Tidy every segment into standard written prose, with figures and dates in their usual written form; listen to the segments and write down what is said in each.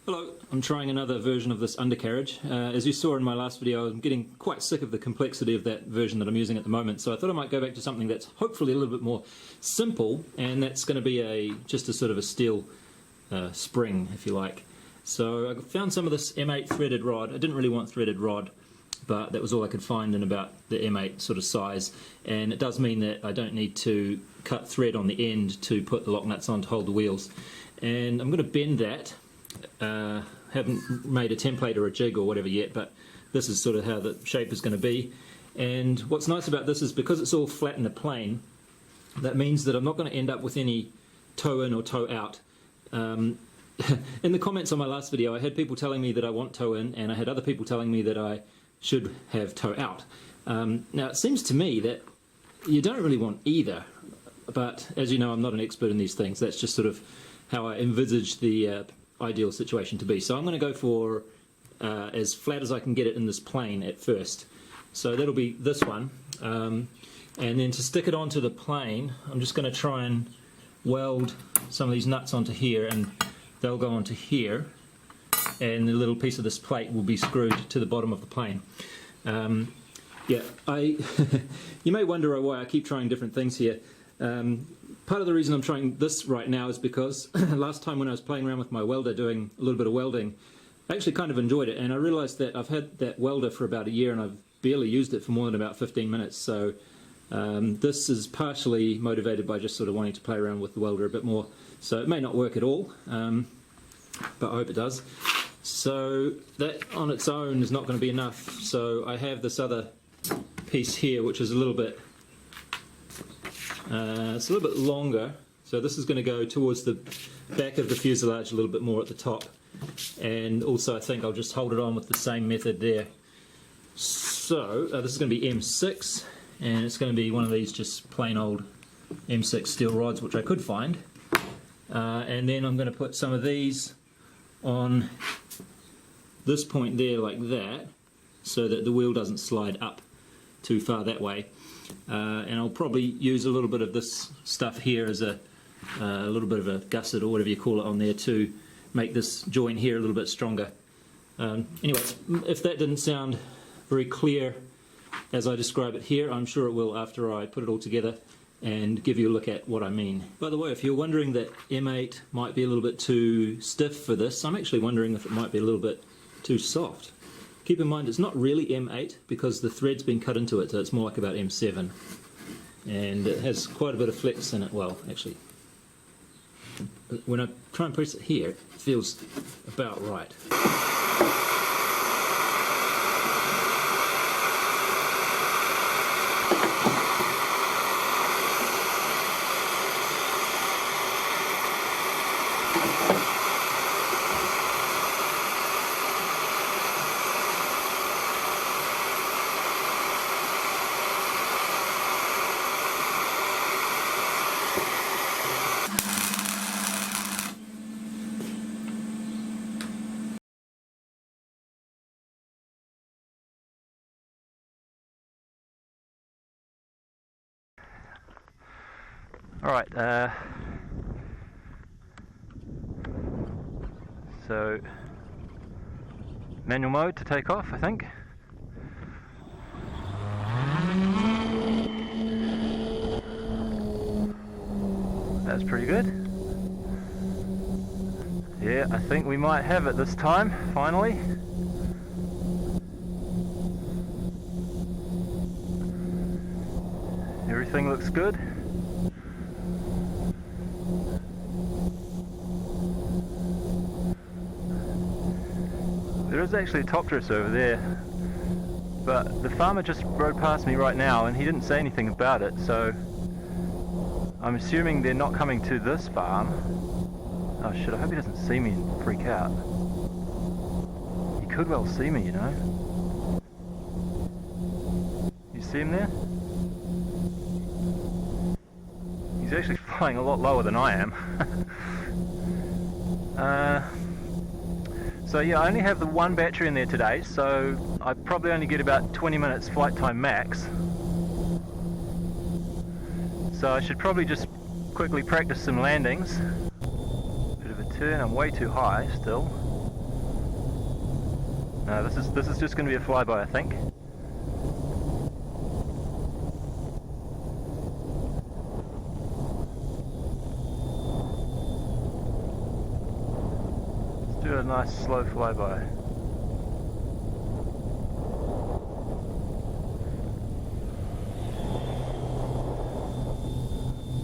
Hello, I'm trying another version of this undercarriage. As you saw in my last video, I'm getting quite sick of the complexity of that version that I'm using at the moment, so I thought I might go back to something that's hopefully a little bit more simple, and that's going to be just a sort of a steel spring, if you like. So I found some of this M8 threaded rod. I didn't really want threaded rod, but that was all I could find in about the M8 sort of size, and it does mean that I don't need to cut thread on the end to put the lock nuts on to hold the wheels. And I'm going to bend that. Haven't made a template or a jig or whatever yet, but this is sort of how the shape is going to be. And what's nice about this is because it's all flat in the plane, that means that I'm not going to end up with any toe in or toe out. In the comments on my last video, I had people telling me that I want toe in, and I had other people telling me that I should have toe out. Now it seems to me that you don't really want either, but as you know, I'm not an expert in these things. That's just sort of how I envisage the ideal situation to be. So I'm going to go for as flat as I can get it in this plane at first. So that'll be this one, and then to stick it onto the plane, I'm just going to try and weld some of these nuts onto here, and they'll go onto here, and the little piece of this plate will be screwed to the bottom of the plane. Yeah, you may wonder why I keep trying different things here. Part of the reason I'm trying this right now is because last time when I was playing around with my welder doing a little bit of welding, I actually kind of enjoyed it, and I realized that I've had that welder for about a year and I've barely used it for more than about 15 minutes. So this is partially motivated by just sort of wanting to play around with the welder a bit more. So it may not work at all, but I hope it does. So that on its own is not going to be enough. So I have this other piece here which is a little bit it's a little bit longer, so this is going to go towards the back of the fuselage a little bit more at the top, and also I think I'll just hold it on with the same method there. So this is going to be M6, and it's going to be one of these just plain old M6 steel rods which I could find, and then I'm going to put some of these on this point there like that, so that the wheel doesn't slide up too far that way. And I'll probably use a little bit of this stuff here as a little bit of a gusset or whatever you call it on there to make this joint here a little bit stronger. Anyways, if that didn't sound very clear as I describe it here, I'm sure it will after I put it all together and give you a look at what I mean. By the way, if you're wondering that M8 might be a little bit too stiff for this, I'm actually wondering if it might be a little bit too soft. Keep in mind it's not really M8 because the thread's been cut into it, so it's more like about M7. And it has quite a bit of flex in it. Well, actually, when I try and press it here, it feels about right. Alright, so manual mode to take off, I think. That's pretty good. Yeah, I think we might have it this time, finally. Everything looks good. There is actually a top dress over there, but the farmer just rode past me right now and he didn't say anything about it, so I'm assuming they're not coming to this farm. Oh shit, I hope he doesn't see me and freak out. He could well see me, you know. You see him there? He's actually flying a lot lower than I am. So yeah, I only have the one battery in there today, so I probably only get about 20 minutes flight time max. So I should probably just quickly practice some landings. Bit of a turn, I'm way too high still. No, this is just going to be a flyby, I think. Let's do a nice slow flyby.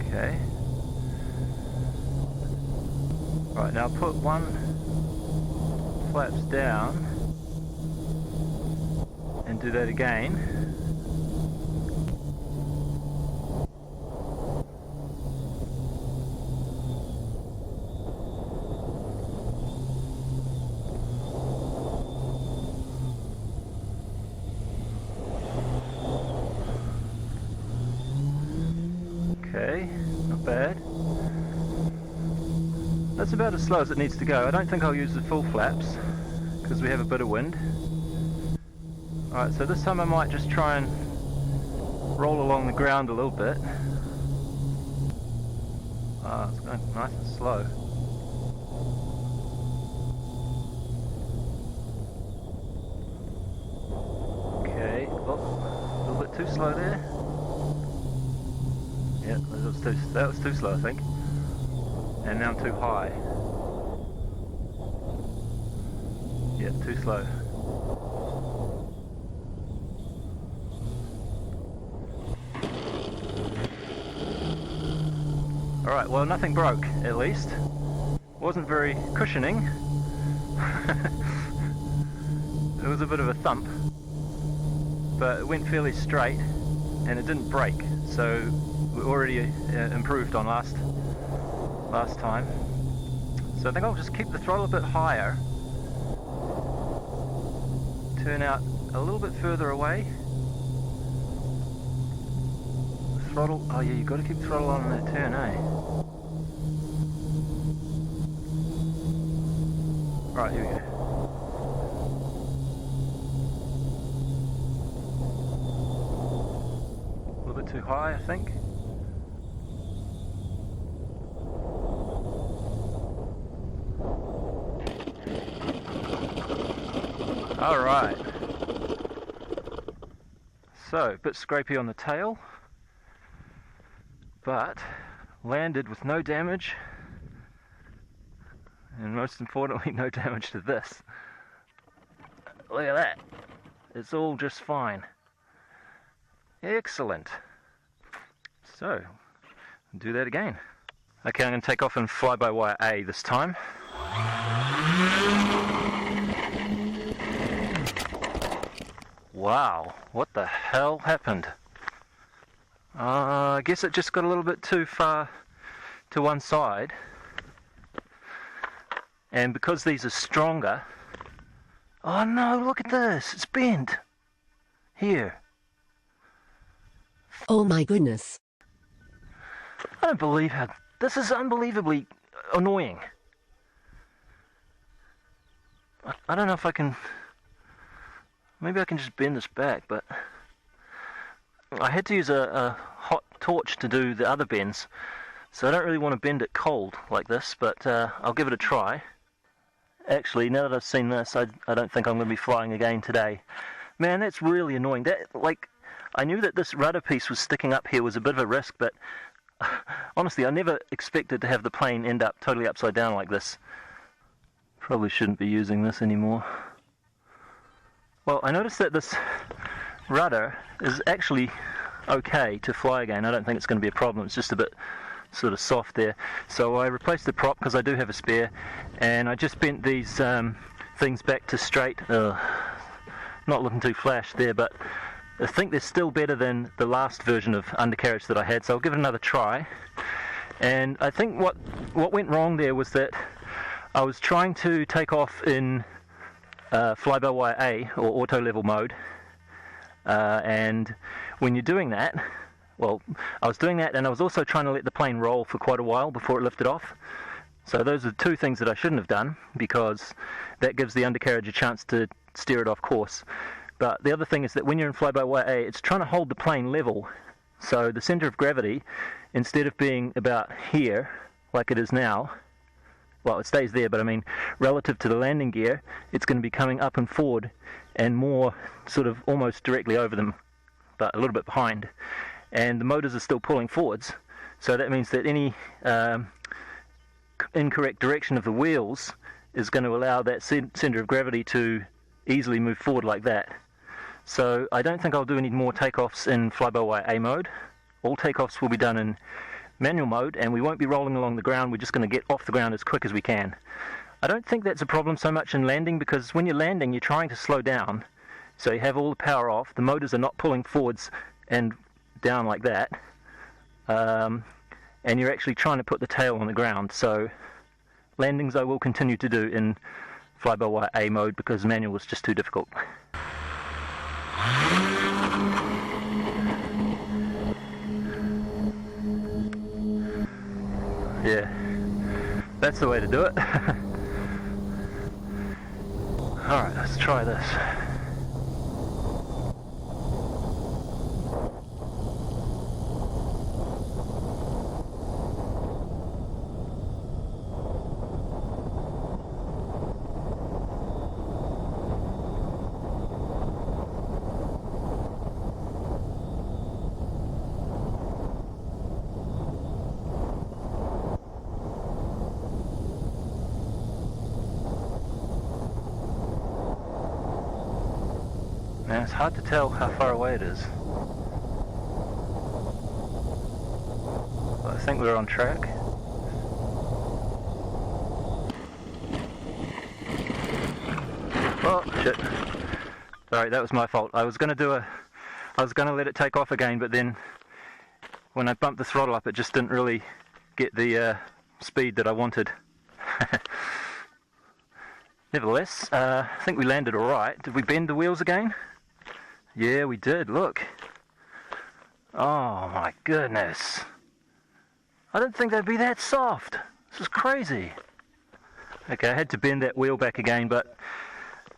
Okay. Right, now put one flaps down and do that again. Okay, not bad. That's about as slow as it needs to go. I don't think I'll use the full flaps because we have a bit of wind. Alright, so this time I might just try and roll along the ground a little bit. Ah, it's going nice and slow. Okay, oh, a little bit too slow there. Yeah, that was too slow, I think. And now I'm too high. Yeah, too slow. Alright, well, nothing broke, at least. Wasn't very cushioning. It was a bit of a thump. But it went fairly straight, and it didn't break. So we already improved on last time. So I think I'll just keep the throttle a bit higher. Turn out a little bit further away. Throttle, oh yeah, you've got to keep throttle on that turn, eh? Right, here we go. A little bit too high, I think. Alright. So, a bit scrapey on the tail, but landed with no damage, and most importantly, no damage to this. Look at that. It's all just fine. Excellent. So, do that again. Okay, I'm going to take off and fly by wire A this time. Wow, what the hell happened? I guess it just got a little bit too far to one side. And because these are stronger... Oh no, look at this, it's bent. Here. Oh my goodness. I don't believe how... This is unbelievably annoying. I don't know if I can... Maybe I can just bend this back, but... I had to use a hot torch to do the other bends, so I don't really want to bend it cold like this, but I'll give it a try. Actually, now that I've seen this, I don't think I'm going to be flying again today. Man, that's really annoying. I knew that this rudder piece was sticking up here was a bit of a risk, but honestly, I never expected to have the plane end up totally upside down like this. Probably shouldn't be using this anymore. Well, I noticed that this rudder is actually okay to fly again. I don't think it's going to be a problem. It's just a bit sort of soft there. So I replaced the prop because I do have a spare, and I just bent these things back to straight. Not looking too flash there, but I think they're still better than the last version of undercarriage that I had, so I'll give it another try. And I think what went wrong there was that I was trying to take off in fly-by-wire A, or auto level mode, and when you're doing that, well, I was doing that, and I was also trying to let the plane roll for quite a while before it lifted off. So those are two things that I shouldn't have done, because that gives the undercarriage a chance to steer it off course. But the other thing is that when you're in fly-by-wire A, it's trying to hold the plane level. So the center of gravity, instead of being about here, like it is now, well, it stays there, but I mean, relative to the landing gear, it's going to be coming up and forward and more sort of almost directly over them, but a little bit behind. And the motors are still pulling forwards, so that means that any incorrect direction of the wheels is going to allow that center of gravity to easily move forward like that. So I don't think I'll do any more takeoffs in fly-by-wire A mode. All takeoffs will be done in manual mode, and we won't be rolling along the ground. We're just going to get off the ground as quick as we can. I don't think that's a problem so much in landing, because when you're landing, you're trying to slow down. So you have all the power off. The motors are not pulling forwards and down like that. And you're actually trying to put the tail on the ground. So landings I will continue to do in fly-by-wire A mode, because manual is just too difficult. Yeah, that's the way to do it. Alright, let's try this. Man, it's hard to tell how far away it is. But I think we're on track. Oh, shit. Sorry, that was my fault. I was gonna let it take off again, but then when I bumped the throttle up, it just didn't really get the speed that I wanted. Nevertheless, I think we landed alright. Did we bend the wheels again? Yeah, we did, look. Oh my goodness. I didn't think they'd be that soft. This is crazy. Okay, I had to bend that wheel back again, but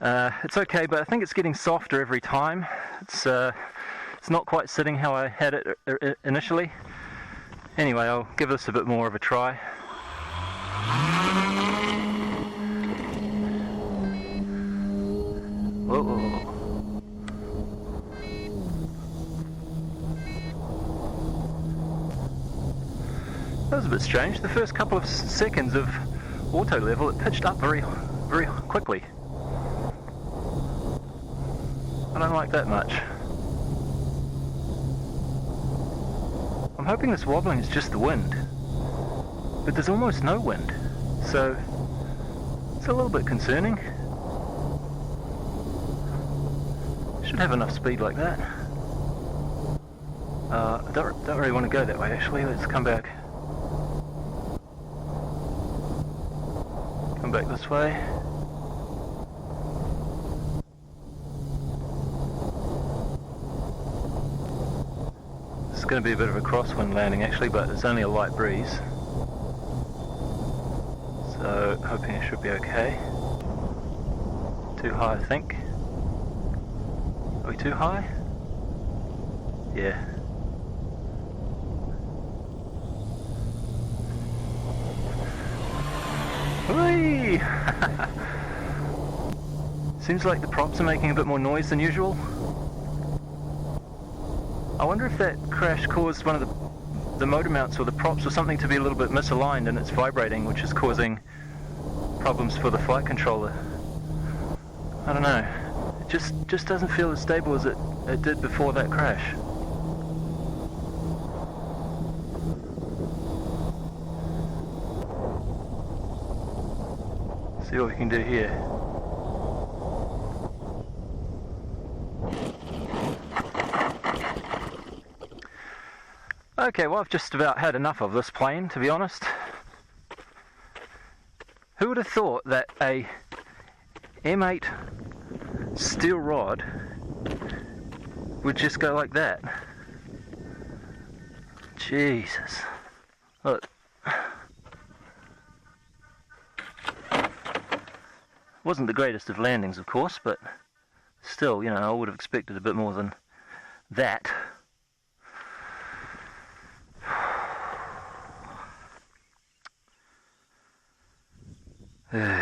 it's okay, but I think it's getting softer every time. It's not quite sitting how I had it initially. Anyway, I'll give this a bit more of a try. Whoa. That was a bit strange. The first couple of seconds of auto level, it pitched up very, very quickly. I don't like that much. I'm hoping this wobbling is just the wind, but there's almost no wind, so it's a little bit concerning. Should have enough speed like that. I don't really want to go that way actually. Let's come back. Come back this way. It's going to be a bit of a crosswind landing actually, but it's only a light breeze. So hoping it should be okay. Too high, I think. Are we too high? Yeah. Whee! Seems like the props are making a bit more noise than usual. I wonder if that crash caused one of the motor mounts or the props or something to be a little bit misaligned and it's vibrating, which is causing problems for the flight controller. I don't know. It just doesn't feel as stable as it did before that crash. See what we can do here. Okay, well I've just about had enough of this plane, to be honest. Who would have thought that a M8 steel rod would just go like that? Jesus. Look. Wasn't the greatest of landings, of course, but still, you know, I would have expected a bit more than that. There